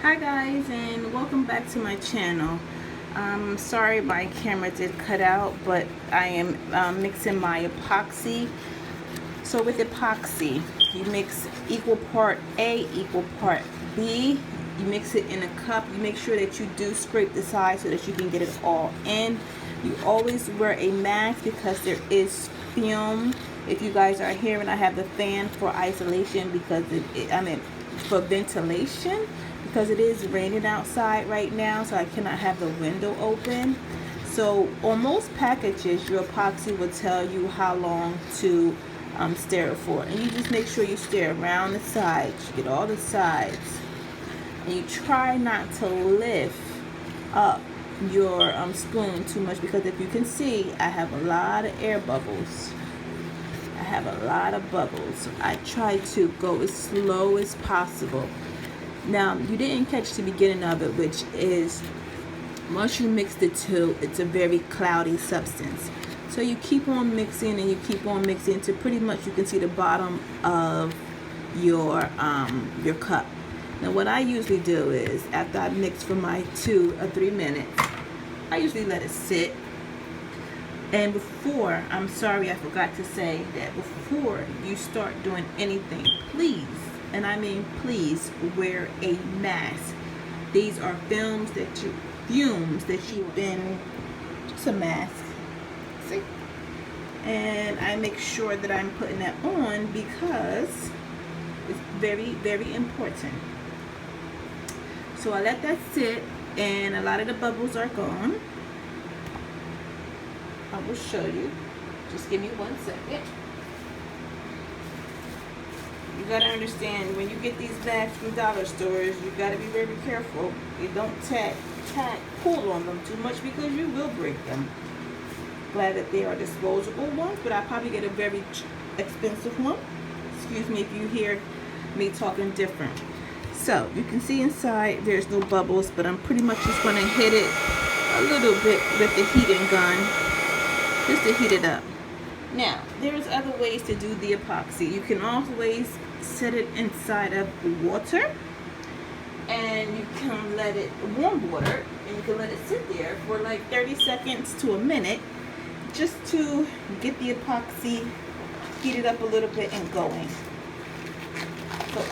Hi guys, and welcome back to my channel. Sorry my camera did cut out, but I am mixing my epoxy. So with epoxy, you mix equal part A, equal part B. You mix it in a cup. You make sure that you do scrape the side so that you can get it all in. You always wear a mask because there is film. If you guys are hearing, I have the fan for isolation because for ventilation, because it is raining outside right now, so I cannot have the window open. So on most packages, your epoxy will tell you how long to stir it for, and you just make sure you stir around the sides. You get all the sides, and you try not to lift up your spoon too much, because if you can see, I have a lot of air bubbles. I have a lot of bubbles. I try to go as slow as possible. Now, you didn't catch the beginning of it, which is once you mix the two, it's a very cloudy substance. So you keep on mixing and you keep on mixing until pretty much you can see the bottom of your cup. Now, what I usually do is after I mix for my 2 or 3 minutes, I usually let it sit. And before, I'm sorry, I forgot to say that before you start doing anything, please, and I mean please, wear a mask. These are fumes that you've been, just a mask, see? And I make sure that I'm putting that on because it's very, very important. So I let that sit, and a lot of the bubbles are gone. I will show you. Just give me 1 second. You gotta understand, when you get these bags from dollar stores, you gotta be very careful. You don't pull on them too much because you will break them. Glad that they are disposable ones, but I probably get a very expensive one. Excuse me if you hear me talking different. So you can see inside there's no bubbles, but I'm pretty much just gonna hit it a little bit with the heating gun, just to heat it up. Now, there's other ways to do the epoxy. You can always set it inside of water, and you can let it, warm water, and you can let it sit there for like 30 seconds to a minute, just to get the epoxy heated up a little bit and going. So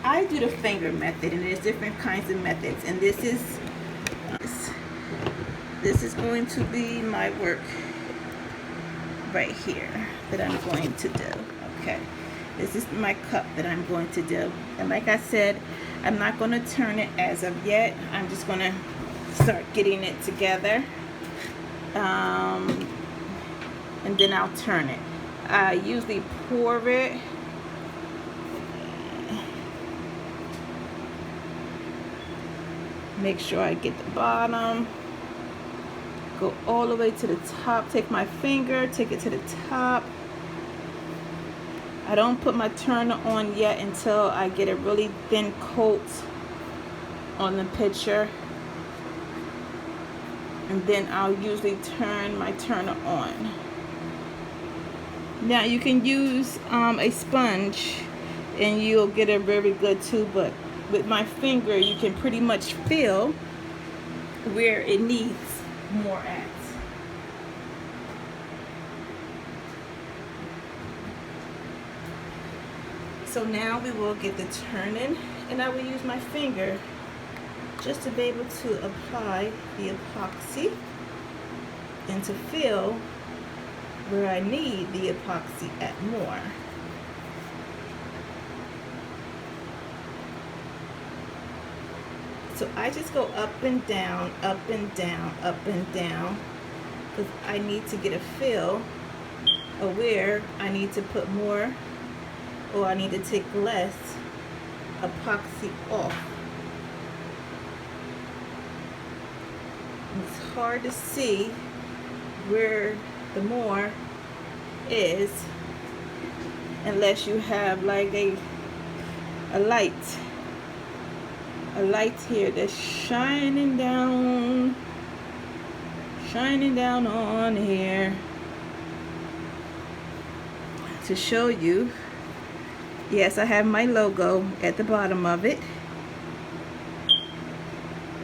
I do the finger method, and there's different kinds of methods, and this is going to be my work right here that I'm going to do. Okay, this is my cup that I'm going to do, and like I said, I'm not going to turn it as of yet. I'm just going to start getting it together, and then I'll turn it. I usually pour it make sure I get the bottom, go all the way to the top, take my finger, take it to the top. I don't put my turner on yet until I get a really thin coat on the picture, and then I'll usually turn my turner on. Now you can use a sponge and you'll get a very good too, but with my finger you can pretty much feel where it needs more at. So now we will get the turning, and I will use my finger just to be able to apply the epoxy and to feel where I need the epoxy at more. So I just go up and down, up and down, up and down, because I need to get a feel of where I need to put more or I need to take less epoxy off. It's hard to see where the more is unless you have like a light here that's shining down on here to show you. Yes, I have my logo at the bottom of it.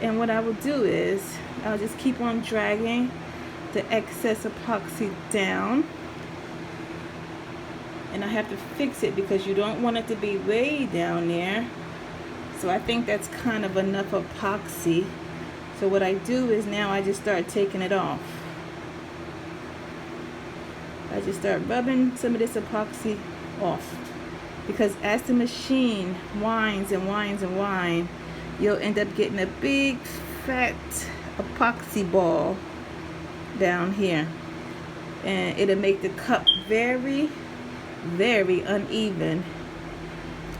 And what I will do is I'll just keep on dragging the excess epoxy down. And I have to fix it because you don't want it to be way down there. So I think that's kind of enough epoxy. So what I do is now I just start taking it off. I just start rubbing some of this epoxy off. Because as the machine winds and winds and winds, you'll end up getting a big fat epoxy ball down here. And it'll make the cup very, very uneven.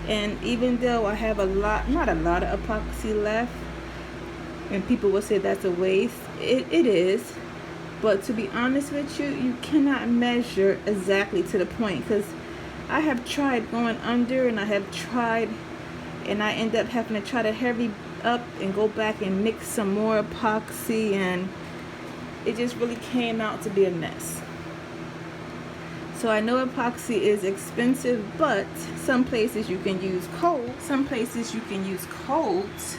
And even though I have not a lot of epoxy left, and people will say that's a waste, it is. But to be honest with you, you cannot measure exactly to the point, because I have tried going under, and I have tried, and I end up having to try to hurry up and go back and mix some more epoxy, and it just really came out to be a mess. So I know epoxy is expensive, but some places you can use cold, some places you can use colds,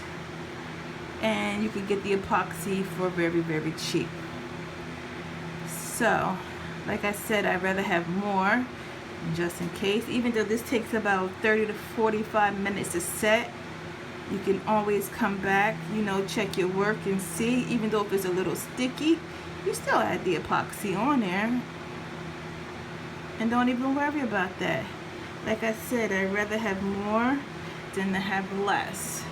and you can get the epoxy for very, very cheap. So like I said, I'd rather have more just in case. Even though this takes about 30 to 45 minutes to set, you can always come back, you know, check your work and see. Even though if it's a little sticky, you still add the epoxy on there. And don't even worry about that. Like I said, I'd rather have more than to have less.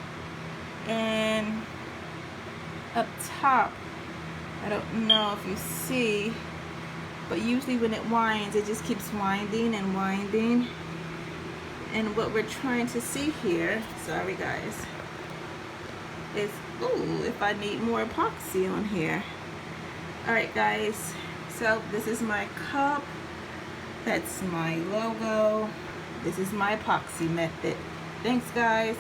And up top, I don't know if you see, but usually when it winds, it just keeps winding and winding. And what we're trying to see here, sorry guys, is, ooh, if I need more epoxy on here. Alright guys, so this is my cup. That's my logo. This is my epoxy method. Thanks guys.